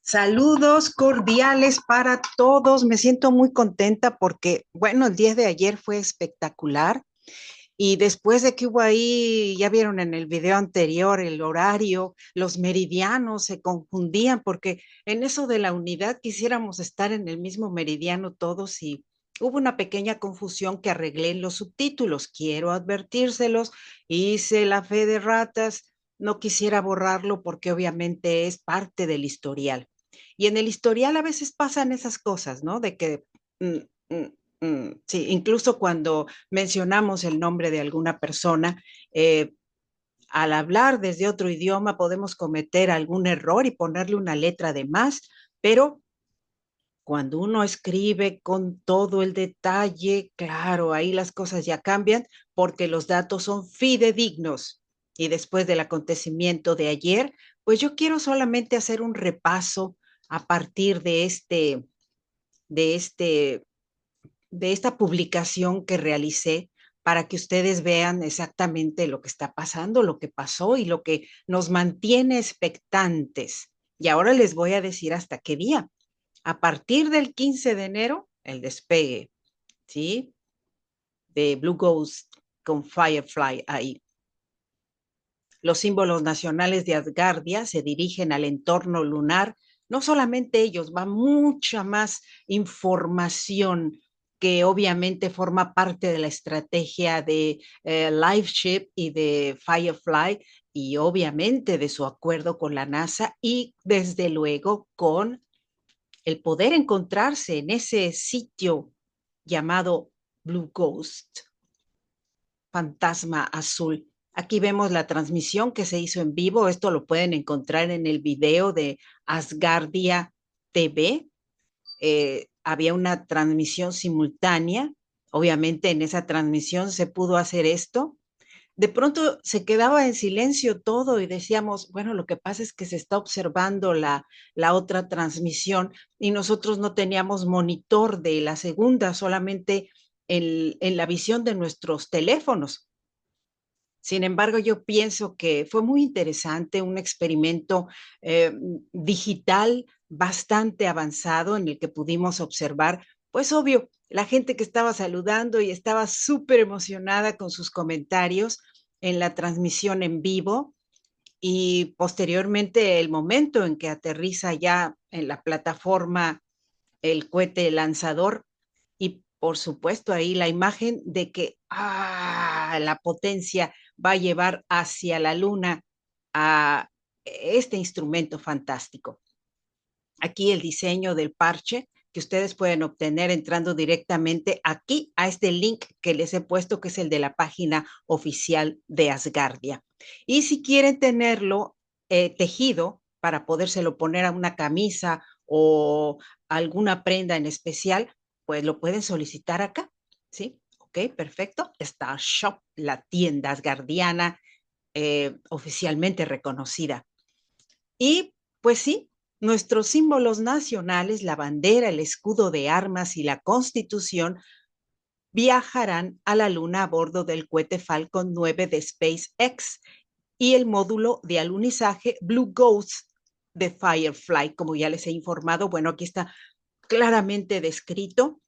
Saludos cordiales para todos. Me siento muy contenta porque, bueno, el día de ayer fue espectacular y después de que hubo ahí, ya vieron en el video anterior, el horario, los meridianos se confundían porque en eso de la unidad quisiéramos estar en el mismo meridiano todos y hubo una pequeña confusión que arreglé en los subtítulos. Quiero advertírselos, hice la fe de ratas, no quisiera borrarlo porque obviamente es parte del historial. Y en el historial a veces pasan esas cosas, ¿no? De que, mm, mm, sí, incluso cuando mencionamos el nombre de alguna persona, eh, al hablar desde otro idioma podemos cometer algún error y ponerle una letra de más, pero cuando uno escribe con todo el detalle, claro, ahí las cosas ya cambian porque los datos son fidedignos. Y después del acontecimiento de ayer, pues yo quiero solamente hacer un repaso a partir de este de esta publicación que realicé para que ustedes vean exactamente lo que está pasando, lo que pasó y lo que nos mantiene expectantes. Y ahora les voy a decir hasta qué día. A partir del 15 de enero, el despegue, ¿sí? De Blue Ghost con Firefly ahí. Los símbolos nacionales de Asgardia se dirigen al entorno lunar. No solamente ellos, va mucha más información que obviamente forma parte de la estrategia de LifeShip y de Firefly y obviamente de su acuerdo con la NASA y desde luego con el poder encontrarse en ese sitio llamado Blue Ghost, fantasma azul. Aquí vemos la transmisión que se hizo en vivo. Esto lo pueden encontrar en el video de Asgardia TV. Había una transmisión simultánea. Obviamente en esa transmisión se pudo hacer esto. De pronto se quedaba en silencio todo y decíamos, bueno, lo que pasa es que se está observando la otra transmisión y nosotros no teníamos monitor de la segunda, solamente en la visión de nuestros teléfonos. Sin embargo, yo pienso que fue muy interesante, un experimento eh, digital bastante avanzado en el que pudimos observar, pues obvio, la gente que estaba saludando y estaba súper emocionada con sus comentarios en la transmisión en vivo y posteriormente el momento en que aterriza ya en la plataforma el cohete lanzador y por supuesto ahí la imagen de que la potencia va a llevar hacia la luna a este instrumento fantástico. Aquí el diseño del parche que ustedes pueden obtener entrando directamente aquí a este link que les he puesto, que es el de la página oficial de Asgardia. Y si quieren tenerlo tejido para podérselo poner a una camisa o alguna prenda en especial, pues lo pueden solicitar acá, ¿sí? Ok, perfecto. Star Shop, la tienda asgardiana oficialmente reconocida. Y pues sí, nuestros símbolos nacionales, la bandera, el escudo de armas y la constitución viajarán a la luna a bordo del cohete Falcon 9 de SpaceX y el módulo de alunizaje Blue Ghost de Firefly, como ya les he informado. Bueno, aquí está claramente descrito.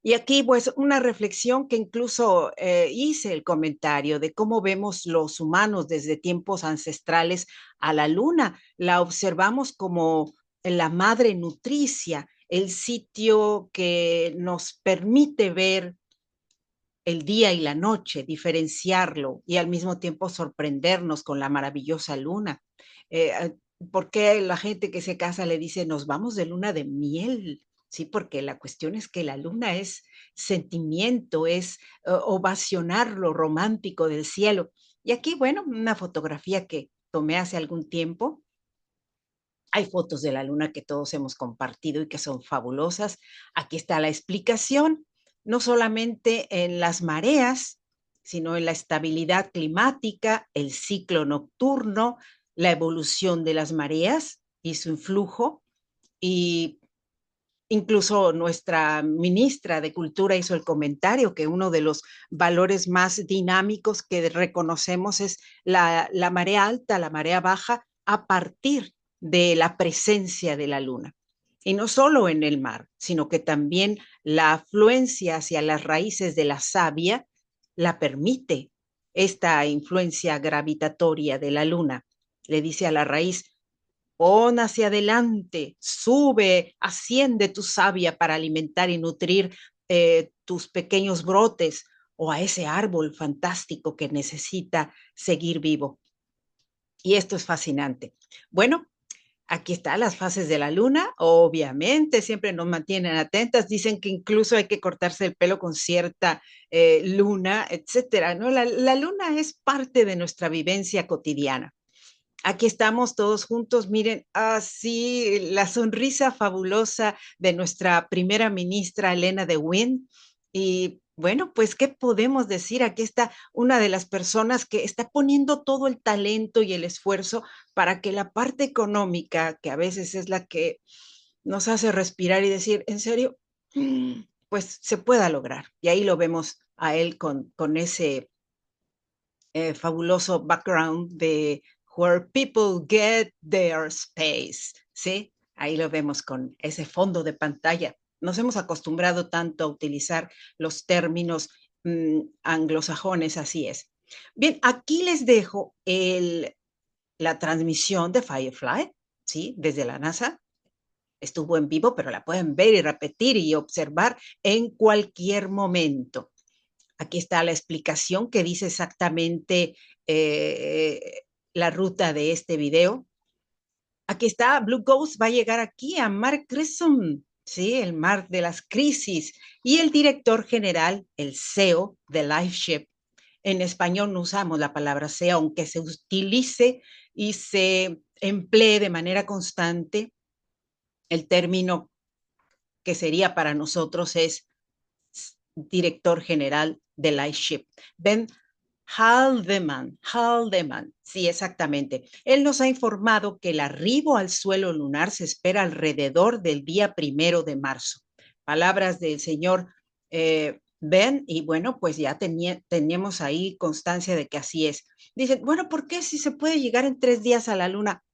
Y aquí, pues, una reflexión que incluso hice el comentario de cómo vemos los humanos desde tiempos ancestrales a la luna. La observamos como la madre nutricia, el sitio que nos permite ver el día y la noche, diferenciarlo y al mismo tiempo sorprendernos con la maravillosa luna. Eh, ¿Por qué la gente que se casa le dice nos vamos de luna de miel? Sí, porque la cuestión es que la luna es sentimiento, es ovacionar lo romántico del cielo. Y aquí, bueno, una fotografía que tomé hace algún tiempo. Hay fotos de la luna que todos hemos compartido y que son fabulosas. Aquí está la explicación, no solamente en las mareas, sino en la estabilidad climática, el ciclo nocturno, la evolución de las mareas y su influjo. Y incluso nuestra ministra de Cultura hizo el comentario que uno de los valores más dinámicos que reconocemos es la marea alta, la marea baja, a partir de la presencia de la luna. Y no solo en el mar, sino que también la afluencia hacia las raíces de la savia la permite esta influencia gravitatoria de la luna. Le dice a la raíz, pon hacia adelante, sube, asciende tu savia para alimentar y nutrir tus pequeños brotes o a ese árbol fantástico que necesita seguir vivo. Y esto es fascinante. Bueno, aquí están las fases de la luna, obviamente, siempre nos mantienen atentas, dicen que incluso hay que cortarse el pelo con cierta luna, etcétera, ¿no? La luna es parte de nuestra vivencia cotidiana. Aquí estamos todos juntos, miren, así la sonrisa fabulosa de nuestra primera ministra Elena de Wind. Y bueno, pues, ¿qué podemos decir? Aquí está una de las personas que está poniendo todo el talento y el esfuerzo para que la parte económica, que a veces es la que nos hace respirar y decir, ¿en serio? Pues se pueda lograr. Y ahí lo vemos a él con ese fabuloso background de Where People Get Their Space, ¿sí? Ahí lo vemos con ese fondo de pantalla. Nos hemos acostumbrado tanto a utilizar los términos anglosajones, así es. Bien, aquí les dejo la transmisión de Firefly, ¿sí? Desde la NASA. Estuvo en vivo, pero la pueden ver y repetir y observar en cualquier momento. Aquí está la explicación que dice exactamente la ruta de este video. Aquí está, Blue Ghost va a llegar aquí a Mar Crescent, ¿sí? El mar de las crisis. Y el director general, el CEO de LifeShip. En español no usamos la palabra CEO, aunque se utilice y se emplee de manera constante. El término que sería para nosotros es director general de LifeShip. Ben Haldeman, sí, exactamente. Él nos ha informado que el arribo al suelo lunar se espera alrededor del día 1 de marzo. Palabras del señor Ben, y bueno, pues ya teníamos ahí constancia de que así es. Dicen, bueno, ¿por qué si se puede llegar en 3 días a la luna?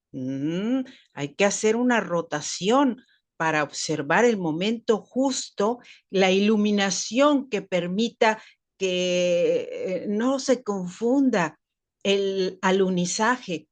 Hay que hacer una rotación para observar el momento justo, la iluminación que permita que no se confunda el alunizaje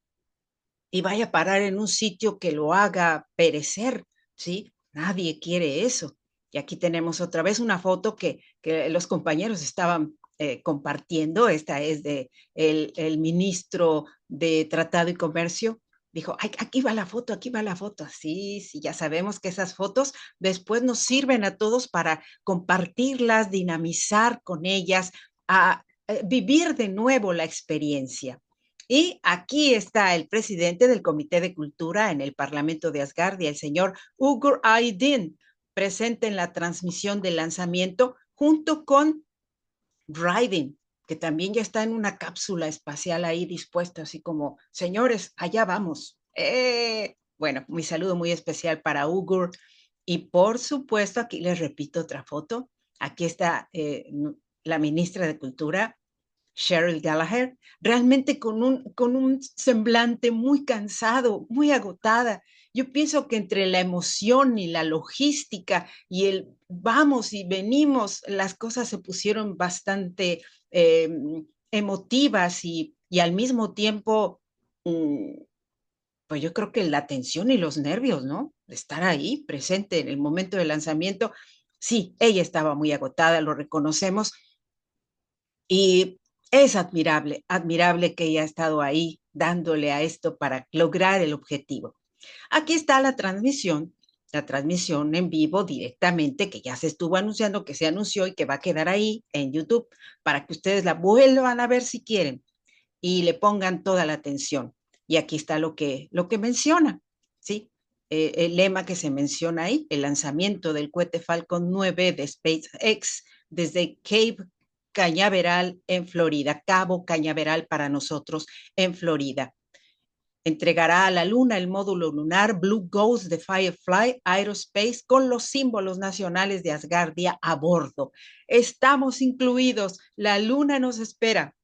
y vaya a parar en un sitio que lo haga perecer, ¿sí? Nadie quiere eso. Y aquí tenemos otra vez una foto que los compañeros estaban compartiendo. Esta es de el ministro de Tratado y Comercio. Dijo, ay, aquí va la foto, aquí va la foto. Sí, sí, ya sabemos que esas fotos después nos sirven a todos para compartirlas, dinamizar con ellas, a vivir de nuevo la experiencia. Y aquí está el presidente del Comité de Cultura en el Parlamento de Asgardia, el señor Ugur Aydin, presente en la transmisión del lanzamiento, junto con Driving, que también ya está en una cápsula espacial ahí dispuesta, así como, señores, allá vamos. Bueno, mi saludo muy especial para Ugur. Y por supuesto, aquí les repito otra foto. Aquí está la ministra de Cultura, Cheryl Gallagher, realmente con un semblante muy cansado, muy agotada. Yo pienso que entre la emoción y la logística y el vamos y venimos, las cosas se pusieron bastante emotivas y al mismo tiempo, pues yo creo que la tensión y los nervios, ¿no? De estar ahí presente en el momento del lanzamiento. Sí, ella estaba muy agotada, lo reconocemos, y es admirable, admirable que ella ha estado ahí dándole a esto para lograr el objetivo. Aquí está la transmisión en vivo directamente, que ya se estuvo anunciando, que se anunció y que va a quedar ahí en YouTube para que ustedes la vuelvan a ver si quieren y le pongan toda la atención. Y aquí está lo que menciona, ¿sí? El lema que se menciona ahí, el lanzamiento del cohete Falcon 9 de SpaceX desde Cape Cañaveral en Florida, Cabo Cañaveral para nosotros en Florida. Entregará a la Luna el módulo lunar Blue Ghost de Firefly Aerospace con los símbolos nacionales de Asgardia a bordo. Estamos incluidos, la Luna nos espera.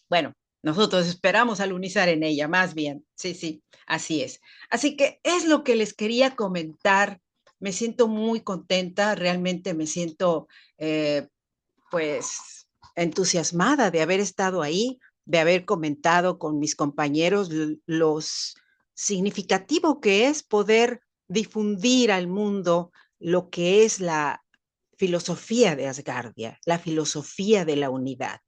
Bueno, Nosotros esperamos alunizar en ella, más bien. Sí, sí, así es. Así que es lo que les quería comentar. Me siento muy contenta, realmente me siento eh, pues entusiasmada de haber estado ahí, de haber comentado con mis compañeros los significativo que es poder difundir al mundo lo que es la filosofía de Asgardia, la filosofía de la unidad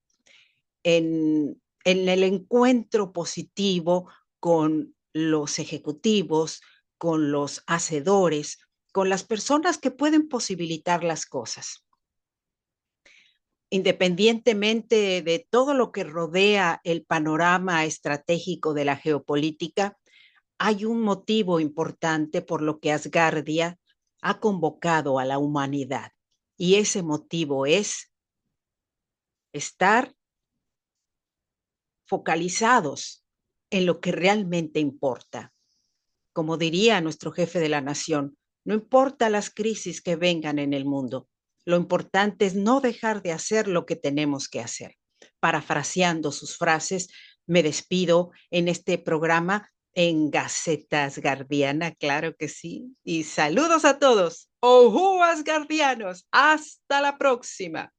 en el encuentro positivo con los ejecutivos, con los hacedores, con las personas que pueden posibilitar las cosas. Independientemente de todo lo que rodea el panorama estratégico de la geopolítica, hay un motivo importante por lo que Asgardia ha convocado a la humanidad. Y ese motivo es estar focalizados en lo que realmente importa. Como diría nuestro jefe de la nación, no importa las crisis que vengan en el mundo, lo importante es no dejar de hacer lo que tenemos que hacer. Parafraseando sus frases, me despido en este programa en Gaceta Asgardiana, claro que sí. Y saludos a todos. ¡Ojú, Asgardianos! ¡Hasta la próxima!